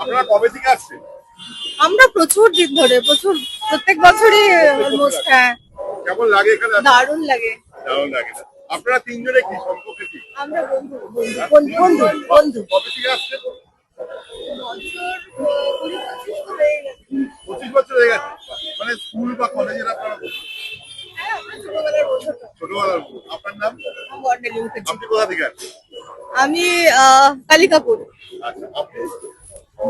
আপনারা কবে থেকে আসছেন? আমরা প্রচুর দিন ধরে, প্রত্যেক বছরই অলমোস্ট। হ্যাঁ, কেমন লাগে এখানে? দারুণ লাগে। দারুণ লাগে। আপনারা তিনজনে কি সম্পর্কে কি? আমরা বন্ধু বন্ধু বন্ধু। কবে থেকে আসছেন? বছর 20-25 তো হয়ে গেছে। 25 বছর হয়ে গেছে। মানে স্কুল বা কলেজের আপনারা? হ্যাঁ, আমরা ছোটবেলার বন্ধু। ছোটবেলার। আপনার নাম? আমি বর্ণালী মুখার্জি। আপনি কোথা থেকে আসছেন? আমি কালিকাপুর। আচ্ছা, আপনি?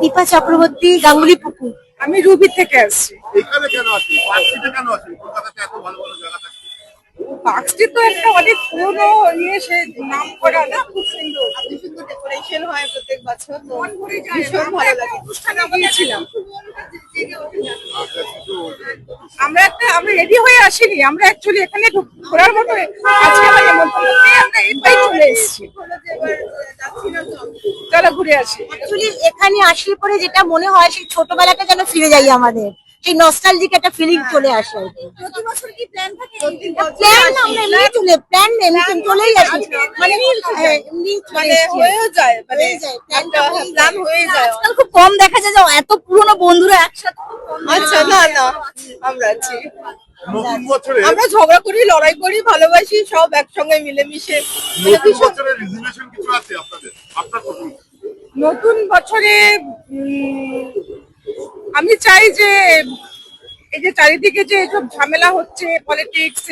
দীপা চক্রবর্তী, গাঙ্গুলি পুকুর। আমি রুবি থেকে আসছি। এখানে কেন আসছেন? পার্কশিটে কেন আসছেন? কলকাতাতে এত ভালো ভালো জায়গা থাকে। পার্কস্ট্রিট তো একটা অনেক পুরনো সে নাম করা না, খুব সুন্দর, এত সুন্দর ডেকোরেশন হয় প্রত্যেক বছর, তো ভীষণ ভালো লাগে। অনুষ্ঠানে গিয়েছিলাম। আমরা রেডি হয়ে আসিনি, আমরা অ্যাকচুয়ালি এখানে ঘোরার মতো আজকে আমার নেমন্তন্নতে আমরা এটাই চলে এসেছি। চলো ঘুরে আসি। অ্যাকচুয়ালি এখানে আসলে পরে যেটা মনে হয় সেই ছোটবেলাটা যেন ফিরে যাই, আমাদের সেই নস্টালজিক একটা ফিলিং চলে আসে আর কি। প্রতি বছর কি প্ল্যান থাকে? প্ল্যান আমরা এমনি চলেই আসি, মানে এমনি মানে হয়েও যায়, মানে প্ল্যান হয়ে যায়। আজকাল খুব কম দেখা যায় যে এত পুরনো বন্ধুরা একসাথে। আচ্ছা, না না, আমরা আছি। নতুন বছরে আমরা ঝগড়া করি, লড়াই করি, ভালোবাসি, সব একসঙ্গে মিলেমিশে। নতুন বছরে রেজুলেশন কিছু আছে আপনাদের? আপনার প্রথম নতুন বছরে আমি চাই যে এই যে চারিদিকে যে সব ঝামেলা হচ্ছে, পলিটিক্স,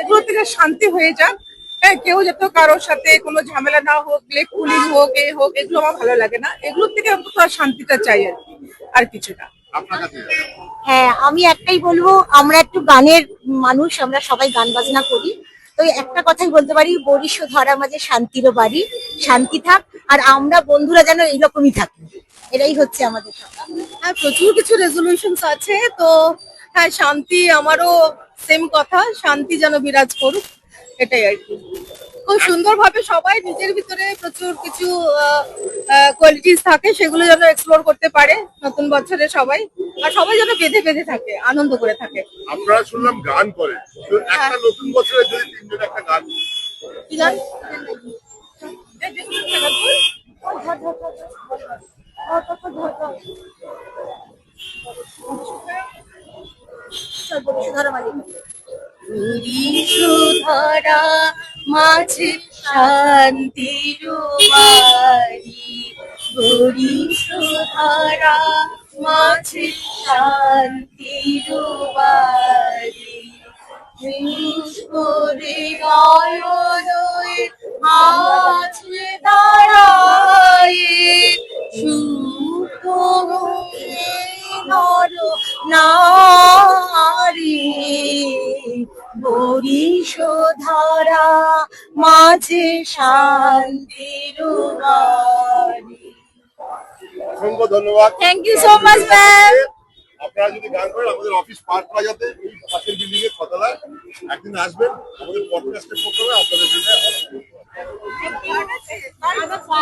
এগুলো থেকে শান্তি হয়ে যাক। হ্যাঁ, কেউ যাতে কারোর সাথে কোনো ঝামেলা না হোক, লেখকুলি হোক, হোক, এগুলো আমার ভালো লাগে না। এগুলো থেকে অন্তত শান্তিটা চাই আর কি, আর কিছু না। আপনার কাছে? হ্যাঁ, আমি একটাই বলবো, আমরা একটু গানের মানুষ, আমরা সবাই গান বাজনা করি। তো একটা কথাই বলতে পারি, বরিশ ধরা মাঝে শান্তিরও বাড়ি, শান্তি থাক, আর আমরা বন্ধুরা যেন এইরকমই থাকি, এটাই হচ্ছে আমাদের সব। হ্যাঁ, প্রচুর কিছু রেজলিউশনস আছে, তো হ্যাঁ, শান্তি, আমারও সেম কথা, শান্তি যেন বিরাজ করুক, এটাই আর কি। খুব সুন্দরভাবে সবাই নিজের ভিতরে প্রচুর কিছু কোয়ালিটিস থাকে, সেগুলো যেন এক্সপ্লোর করতে পারে নতুন বছরে সবাই, আর সবাই যেন বেঁধে বেঁধে থাকে, আনন্দ করে থাকে। আপনারা শুনলাম গান করেন, তো একটা নতুন বছরে যদি তিনজনে একটা গান। কি গান? ধরা মাঝে শান্তির বাড়ি, বরিশ ধরা মাঝে শান্তির বাড়ি, করে নয়নয়ে মাঝে দাঁড়ায়, সুখ নর নারী, বরিশ ধরা মাঝে শান্তির বাড়ি। অসংখ্য ধন্যবাদ। Thank you so much ma'am. আপনারা যদি গান করেন, আমাদের অফিস পার্ক প্লাজাতে এই পাশের বিল্ডিং এর ছতলায় একদিন আসবেন, আমাদের পডকাস্টের প্রোগ্রামে আপনাদের জন্য